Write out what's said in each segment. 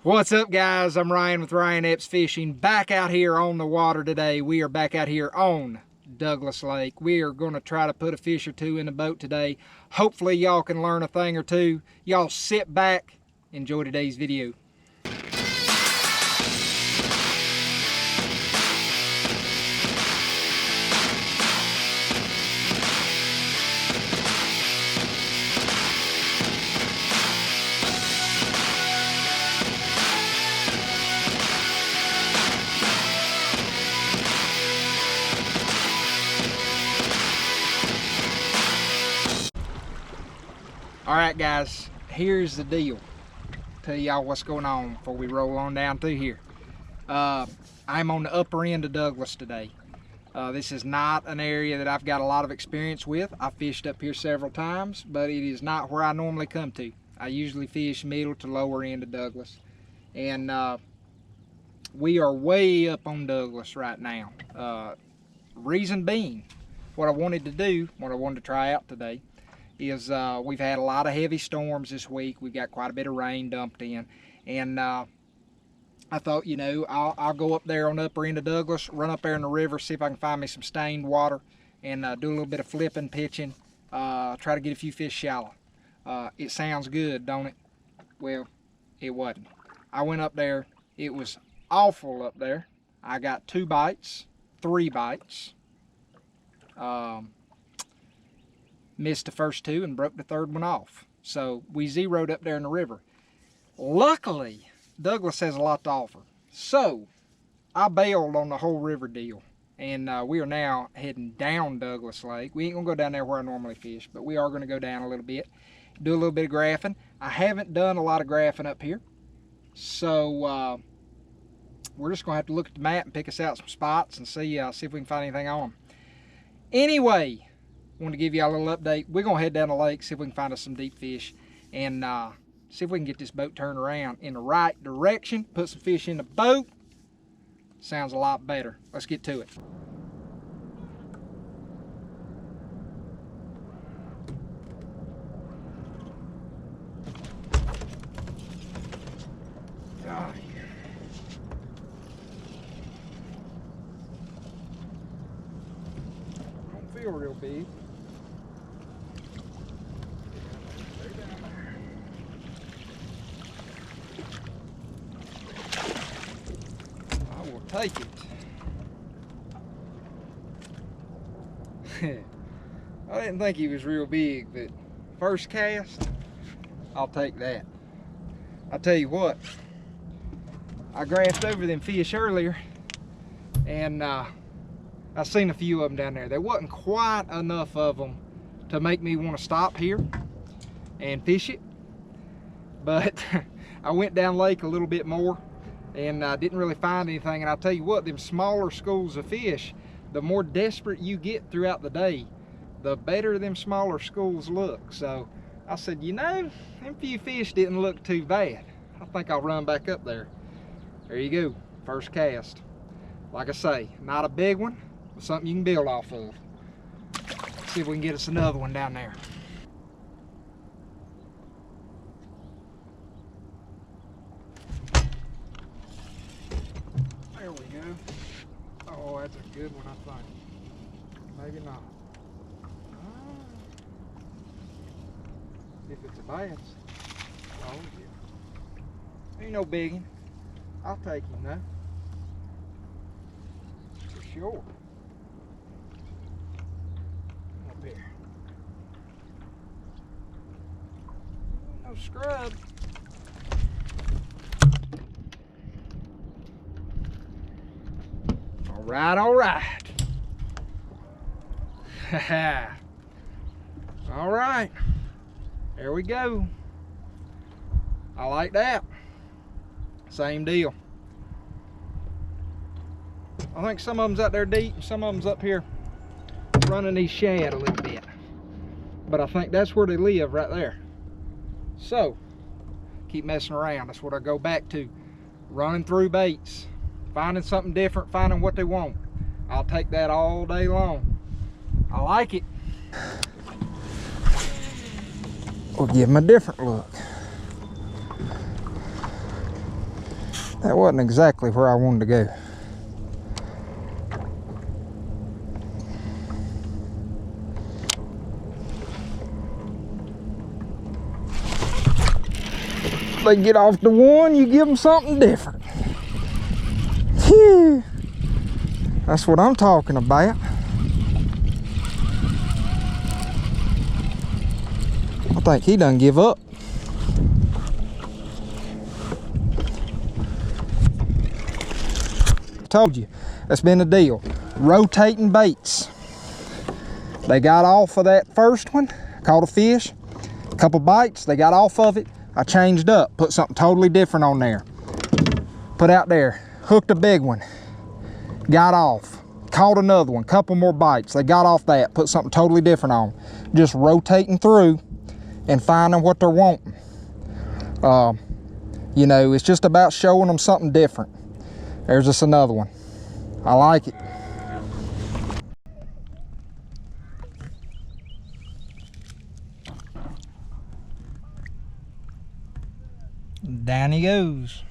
What's up, guys? I'm Ryan with Ryan Epps Fishing, back out here on the water today. We are back out here on Douglas Lake. We are going to try to put a fish or two in the boat today. Hopefully y'all can learn a thing or two. Y'all sit back, enjoy today's video. Alright guys, here's the deal. Tell y'all what's going on before we roll on down through here. I'm on the upper end of Douglas today. This is not an area that I've got a lot of experience with. I've fished up here several times, but it is not where I normally come to. I usually fish middle to lower end of Douglas. And we are way up on Douglas right now. Reason being, what I wanted to try out today, is we've had a lot of heavy storms this week. We've got quite a bit of rain dumped in, and I thought, you know, I'll go up there on the upper end of Douglas, run up there in the river, see if I can find me some stained water, and do a little bit of flipping, pitching, try to get a few fish shallow. It sounds good, don't it? Well, it wasn't. I went up there, it was awful up there. I got 2 bites, 3 bites. Missed the first 2 and broke the 3rd one off. So we zeroed up there in the river. Luckily, Douglas has a lot to offer. So I bailed on the whole river deal. And we are now heading down Douglas Lake. We ain't gonna go down there where I normally fish, but we are gonna go down a little bit, do a little bit of graphing. I haven't done a lot of graphing up here. So we're just gonna have to look at the map and pick us out some spots and see if we can find anything on them. Anyway, I want to give you a little update. We're going to head down the lake, see if we can find us some deep fish, and see if we can get this boat turned around in the right direction, put some fish in the boat. Sounds a lot better. Let's get to it. Don't feel real big. Take it. I didn't think he was real big, but first cast, I'll take that. I tell you what, I graphed over them fish earlier, and I seen a few of them down there. There wasn't quite enough of them to make me want to stop here and fish it, but I went down lake a little bit more and didn't really find anything. And I'll tell you what, them smaller schools of fish, the more desperate you get throughout the day, the better them smaller schools look. So I said, you know, them few fish didn't look too bad. I think I'll run back up there. There you go, first cast. Like I say, not a big one, but something you can build off of. See if we can get us another one down there. There we go. Oh, that's a good one, I think. Maybe not. If it's a bass. Oh, yeah. Ain't no biggin'. I'll take him, though. For sure. Up here. No scrub. All right. All right, there we go. I like that. Same deal. I think some of them's out there deep, some of them's up here running these shad a little bit. But I think that's where they live, right there. So, keep messing around. That's what I go back to. Running through baits. Finding something different, finding what they want. I'll take that all day long. I like it. We'll give them a different look. That wasn't exactly where I wanted to go. They get off the one, you give them something different. Phew. That's what I'm talking about. I think he done give up. I told you, that's been the deal. Rotating baits. They got off of that first one, caught a fish, a couple bites, they got off of it. I changed up, put something totally different on there. Put out there, hooked a big one, got off, caught another one, couple more bites. They got off that, put something totally different on. Just rotating through and finding what they're wanting. You know, it's just about showing them something different. There's just another one. I like it. Down he goes.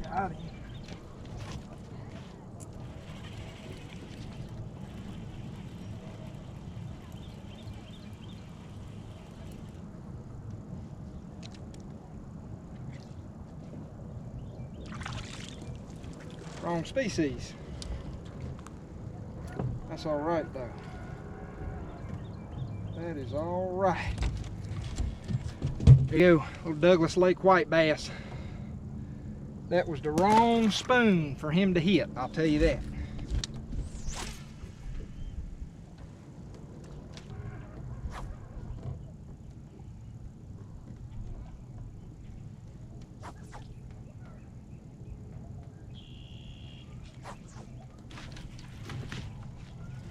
Got him. Wrong species. That's all right though. That is all right. There you go, little Douglas Lake white bass. That was the wrong spoon for him to hit, I'll tell you that.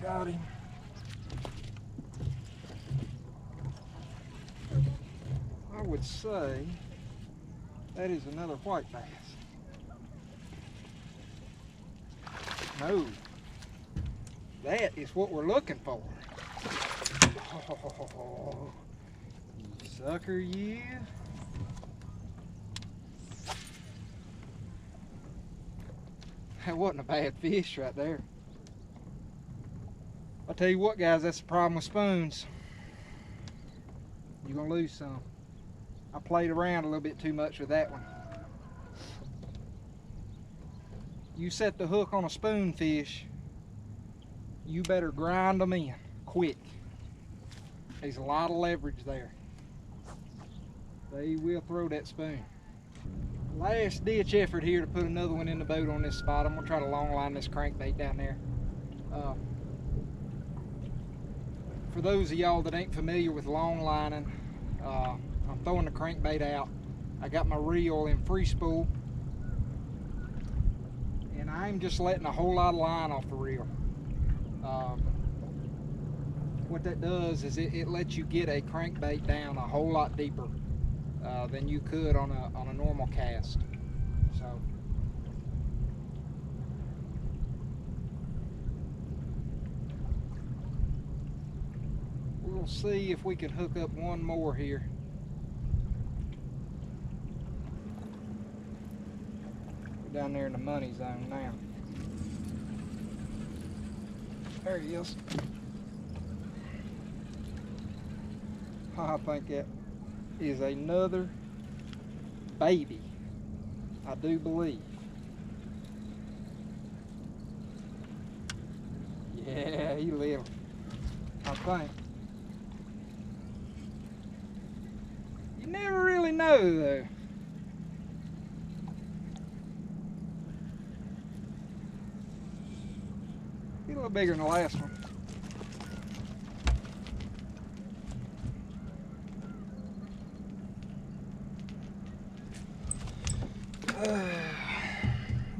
Got him. I would say that is another white bass. No, that is what we're looking for. Oh, you sucker, you. That wasn't a bad fish right there. I'll tell you what, guys, that's the problem with spoons. You're gonna lose some. I played around a little bit too much with that one. You set the hook on a spoon fish, you better grind them in quick. There's a lot of leverage there. They will throw that spoon. Last ditch effort here to put another one in the boat on this spot. I'm gonna try to long line this crankbait down there. For those of y'all that ain't familiar with long lining, I'm throwing the crankbait out. I got my reel in free spool, and I'm just letting a whole lot of line off the reel. What that does is it lets you get a crankbait down a whole lot deeper than you could on a normal cast. So we'll see if we can hook up one more here. We're down there in the money zone now. There he is. I think that is another baby, I do believe. Yeah, he little, I think. You never really know though. He's a little bigger than the last one.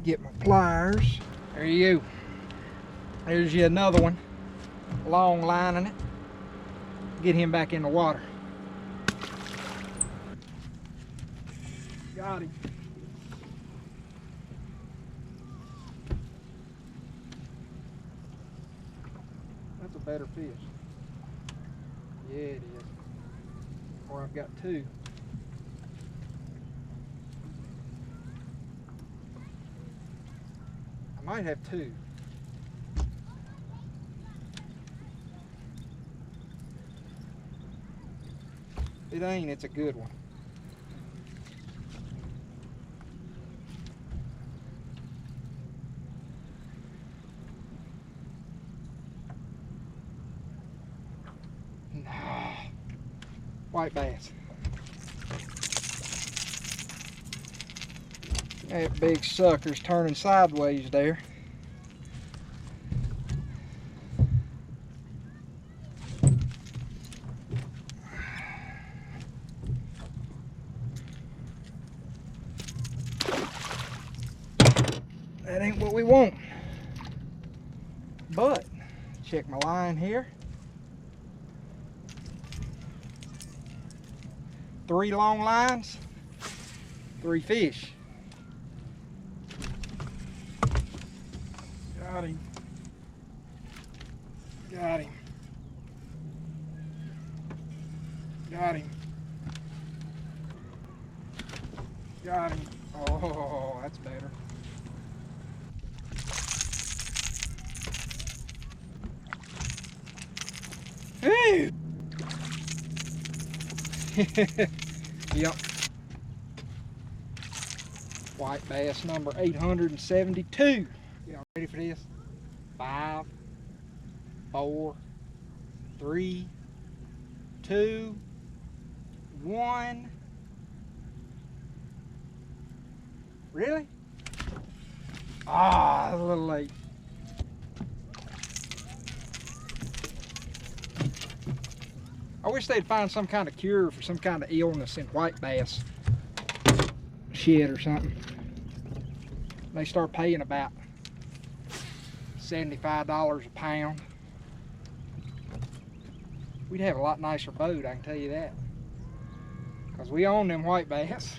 Get my pliers. There you go. There's you another one. Long line in it. Get him back in the water. Got him. That's a better fish. Yeah, it is. Or I've got two. I might have two. It ain't, it's a good one. Nah. White bass. That big sucker's turning sideways there. That ain't what we want. But, check my line here. 3 long lines, 3 fish. Got him. Got him. Got him. Got him. Oh, that's better. Hey! Yep. White bass number 872. Y'all ready for this? 5, 4, 3, 2, 1. Really? Ah, a little late. I wish they'd find some kind of cure for some kind of illness in white bass shit or something. They start paying about $75 a pound. We'd have a lot nicer boat, I can tell you that. Because we own them white bass.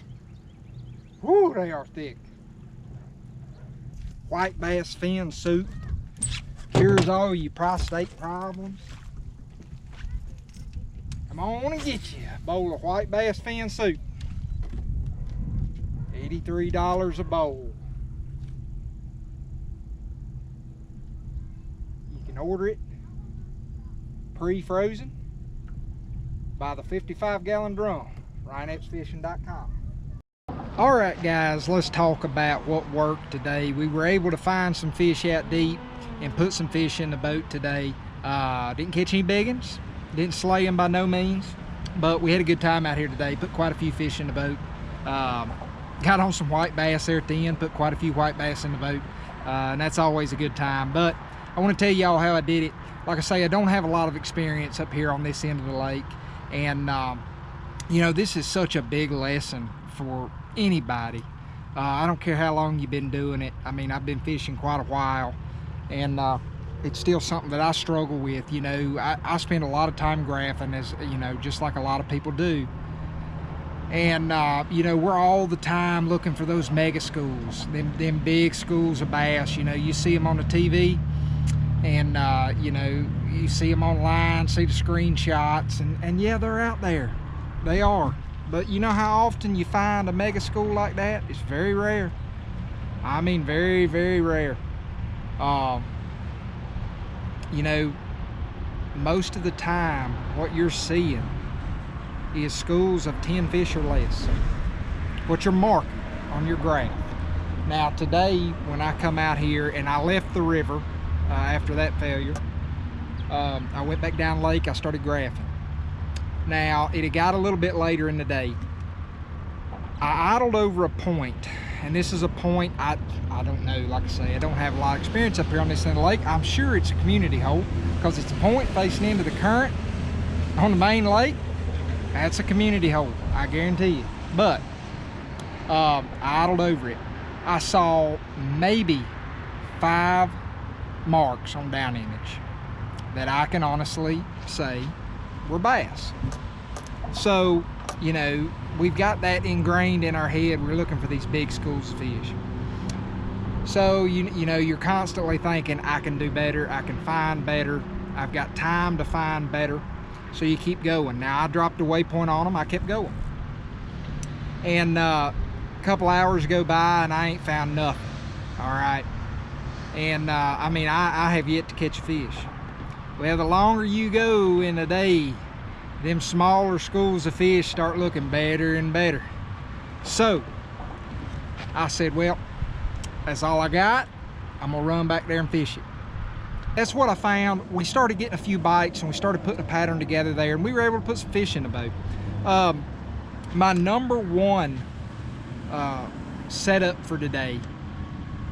Whoo, they are thick. White bass fin soup cures all your prostate problems. Come on and get you a bowl of white bass fin soup. $83 a bowl. You can order it pre-frozen by the 55-gallon drum. RyanEppsFishing.com. All right, guys, let's talk about what worked today. We were able to find some fish out deep and put some fish in the boat today. Didn't catch any big ones. Didn't slay them by no means, but we had a good time out here today. Put quite a few fish in the boat. Got on some white bass there at the end, put quite a few white bass in the boat, and that's always a good time. But I want to tell y'all how I did it. Like I say, I don't have a lot of experience up here on this end of the lake, and you know, this is such a big lesson for anybody. I don't care how long you've been doing it. I mean, I've been fishing quite a while, and it's still something that I struggle with. You know, I spend a lot of time graphing, as you know, just like a lot of people do. And you know, we're all the time looking for those mega schools, them big schools of bass. You know, you see them on the TV, and you know, you see them online, see the screenshots, and yeah, they're out there. They are. But you know how often you find a mega school like that? It's very rare. I mean, very, very rare. You know, most of the time what you're seeing is schools of 10 fish or less, what you're marking on your graph. Now today, when I come out here and I left the river after that failure, I went back down lake, I started graphing. Now, it had got a little bit later in the day. I idled over a point, and this is a point, I don't know, like I say, I don't have a lot of experience up here on this end of the lake. I'm sure it's a community hole, because it's a point facing into the current on the main lake. That's a community hole, I guarantee you. But I idled over it, I saw maybe 5 marks on down image that I can honestly say were bass. So, you know, we've got that ingrained in our head. We're looking for these big schools of fish. So, you know, you're constantly thinking, I can do better, I can find better, I've got time to find better. So you keep going. Now, I dropped a waypoint on them, I kept going. And a couple hours go by and I ain't found nothing, all right? And I mean, I have yet to catch a fish. Well, the longer you go in a day, them smaller schools of fish start looking better and better. So I said, well, that's all I got. I'm gonna run back there and fish it. That's what I found. We started getting a few bites and we started putting a pattern together there, and we were able to put some fish in the boat. My number one setup for today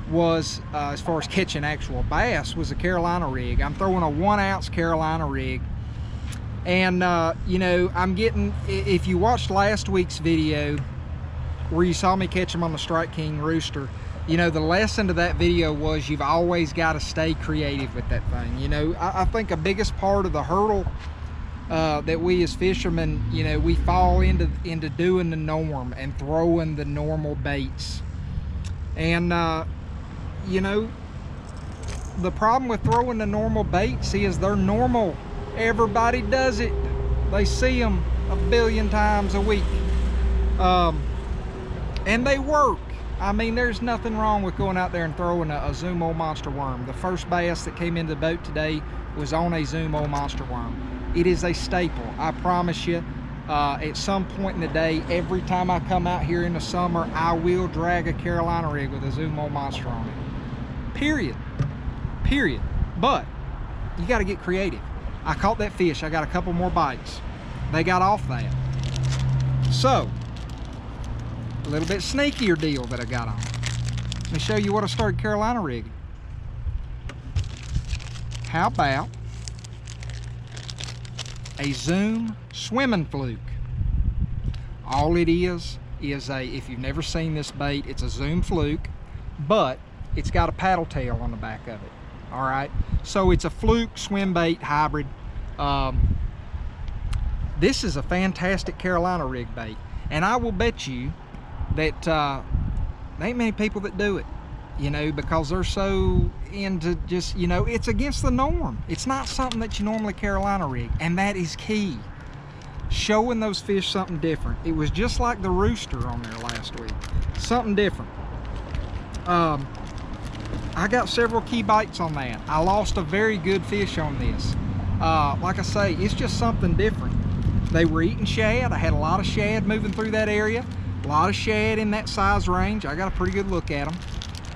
was, as far as catching actual bass, was a Carolina rig. I'm throwing a 1 ounce Carolina rig. And you know, I'm getting, if you watched last week's video where you saw me catch them on the Strike King rooster, you know, the lesson to that video was you've always got to stay creative with that thing. You know, I think a biggest part of the hurdle that we as fishermen, you know, we fall into doing the norm and throwing the normal baits. And you know, the problem with throwing the normal baits is they're normal. Everybody does it. They see them a billion times a week. And they work. I mean, there's nothing wrong with going out there and throwing a Zumo monster worm. The first bass that came into the boat today was on a Zumo monster worm. It is a staple, I promise you. At some point in the day, every time I come out here in the summer, I will drag a Carolina rig with a Zumo monster on it. Period. Period. But you got to get creative. I caught that fish. I got a couple more bites. They got off that. So, a little bit sneakier deal that I got on. Let me show you what I started Carolina rigging. How about a Zoom swimming fluke? All it is a, if you've never seen this bait, it's a Zoom fluke, but it's got a paddle tail on the back of it. All right, so it's a fluke swim bait hybrid. This is a fantastic Carolina rig bait, and I will bet you that there ain't many people that do it, you know, because they're so into just, you know, it's against the norm. It's not something that you normally Carolina rig, and that is key. Showing those fish something different. It was just like the rooster on there last week, something different. I got several key bites on that. I lost a very good fish on this. Like I say, it's just something different. They were eating shad. I had a lot of shad moving through that area. A lot of shad in that size range. I got a pretty good look at them.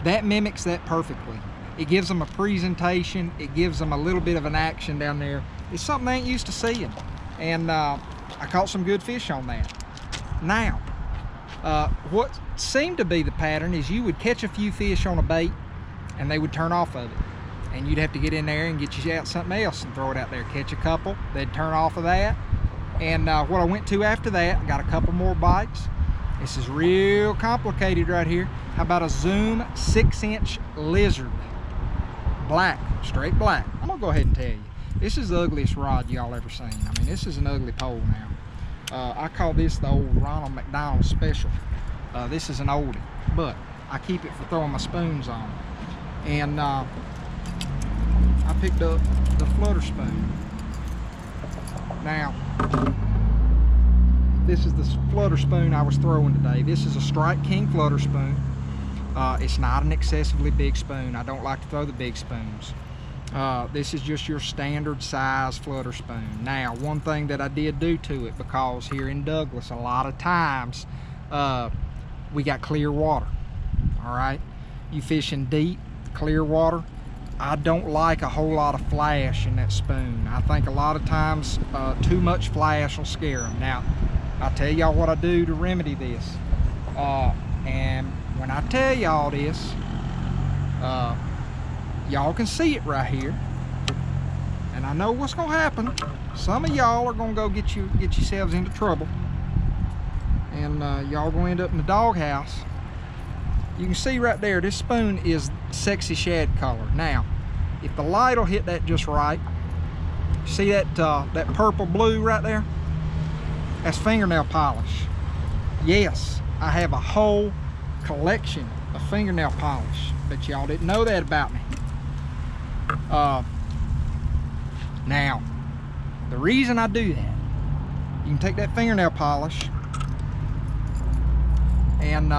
That mimics that perfectly. It gives them a presentation. It gives them a little bit of an action down there. It's something they ain't used to seeing. And I caught some good fish on that. Now, what seemed to be the pattern is you would catch a few fish on a bait and they would turn off of it. And you'd have to get in there and get you out something else and throw it out there. Catch a couple, they'd turn off of that. And what I went to after that, I got a couple more bites. This is real complicated right here. How about a Zoom 6-inch lizard? Black, straight black. I'm gonna go ahead and tell you, this is the ugliest rod y'all ever seen. I mean, this is an ugly pole now. I call this the old Ronald McDonald special. This is an oldie, but I keep it for throwing my spoons on. And I picked up the Flutter spoon. Now, this is the Flutter spoon I was throwing today. This is a Strike King Flutter spoon. It's not an excessively big spoon. I don't like to throw the big spoons. This is just your standard size Flutter spoon. Now, one thing that I did do to it, because here in Douglas, a lot of times, we got clear water, all right? You fishing deep, clear water, I don't like a whole lot of flash in that spoon. I think a lot of times too much flash will scare them. Now, I'll tell y'all what I do to remedy this. And when I tell y'all this, y'all can see it right here. And I know what's gonna happen. Some of y'all are gonna go get yourselves into trouble. And y'all gonna end up in the doghouse. You can see right there, this spoon is sexy shad color. Now, if the light will hit that just right, see that that purple blue right there? That's fingernail polish. Yes, I have a whole collection of fingernail polish, but y'all didn't know that about me. Now, the reason I do that, you can take that fingernail polish and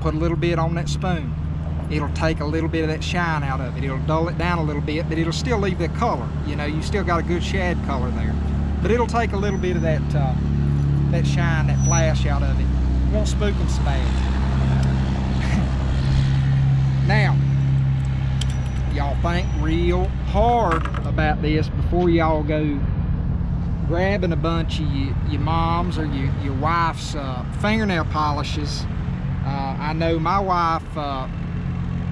put a little bit on that spoon. It'll take a little bit of that shine out of it. It'll dull it down a little bit, but it'll still leave the color. You know, you still got a good shad color there. But it'll take a little bit of that that shine, that flash out of it. It won't spook them so bad. Now, y'all think real hard about this before y'all go grabbing a bunch of your mom's or your wife's fingernail polishes. I know my wife, I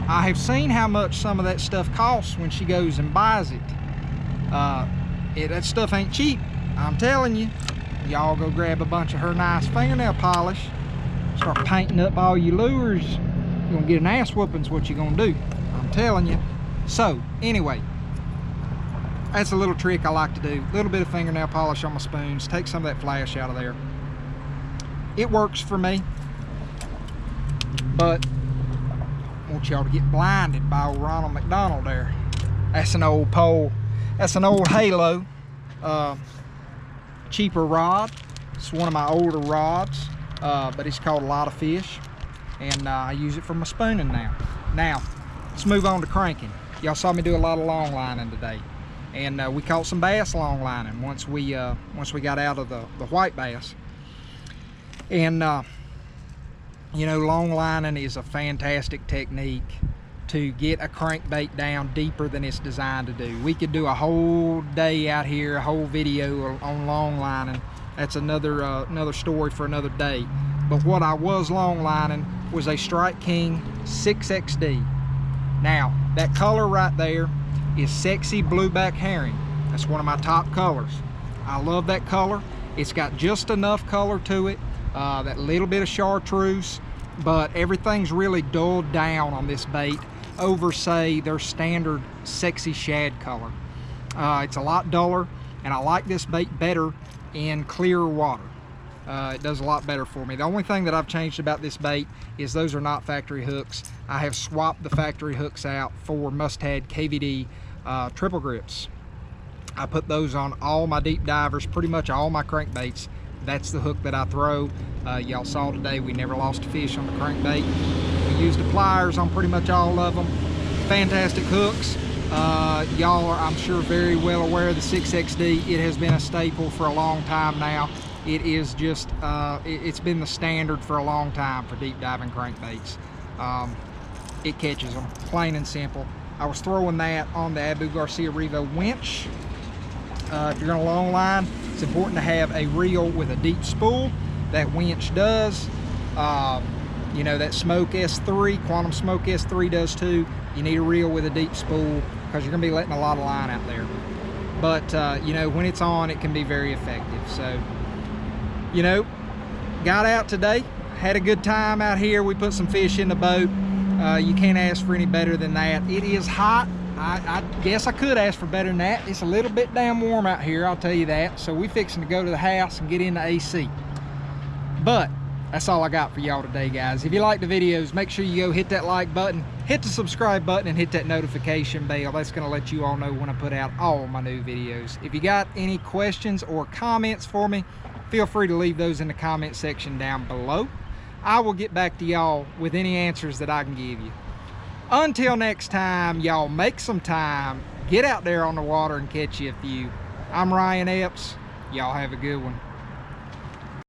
have seen how much some of that stuff costs when she goes and buys it. That stuff ain't cheap, I'm telling you. Y'all go grab a bunch of her nice fingernail polish, start painting up all your lures, you're gonna get an ass whooping's what you're gonna do, I'm telling you. So anyway, that's a little trick I like to do. A little bit of fingernail polish on my spoons, take some of that flash out of there. It works for me, but I want y'all to get blinded by old Ronald McDonald there. That's an old pole. That's an old Halo. Cheaper rod. It's one of my older rods, but it's caught a lot of fish, and I use it for my spooning now. Now, let's move on to cranking. Y'all saw me do a lot of long lining today, and we caught some bass long lining once we got out of the white bass. And you know, long lining is a fantastic technique to get a crankbait down deeper than it's designed to do. We could do a whole day out here, a whole video on long lining. That's another story for another day. But what I was long lining was a Strike King 6XD. Now, that color right there is sexy blueback herring. That's one of my top colors. I love that color. It's got just enough color to it, that little bit of chartreuse, but everything's really dulled down on this bait over, say, their standard sexy shad color. It's a lot duller, and I like this bait better in clear water. It does a lot better for me. The only thing that I've changed about this bait is those are not factory hooks. I have swapped the factory hooks out for Mustad KVD triple grips. I put those on all my deep divers, pretty much all my crankbaits. That's the hook that I throw. Y'all saw today we never lost a fish on the crankbait. We used the pliers on pretty much all of them. Fantastic hooks. Y'all are, I'm sure, very well aware of the 6XD. It has been a staple for a long time now. It is just, it's been the standard for a long time for deep diving crankbaits. It catches them, plain and simple. I was throwing that on the Abu Garcia Revo winch. If you're gonna long line, it's important to have a reel with a deep spool. That winch does. You know, that Smoke S3, Quantum Smoke S3 does too. You need a reel with a deep spool because you're gonna be letting a lot of line out there. But you know, when it's on, it can be very effective. So, you know, got out today, had a good time out here. We put some fish in the boat. You can't ask for any better than that. It is hot. I guess I could ask for better than that. It's a little bit damn warm out here, I'll tell you that. So we fixing to go to the house and get in the AC. But that's all I got for y'all today, guys. If you like the videos, make sure you go hit that like button, hit the subscribe button, and hit that notification bell. That's gonna let you all know when I put out all my new videos. If you got any questions or comments for me, feel free to leave those in the comment section down below. I will get back to y'all with any answers that I can give you. Until next time, y'all make some time, get out there on the water and catch you a few. I'm Ryan Epps. Y'all have a good one.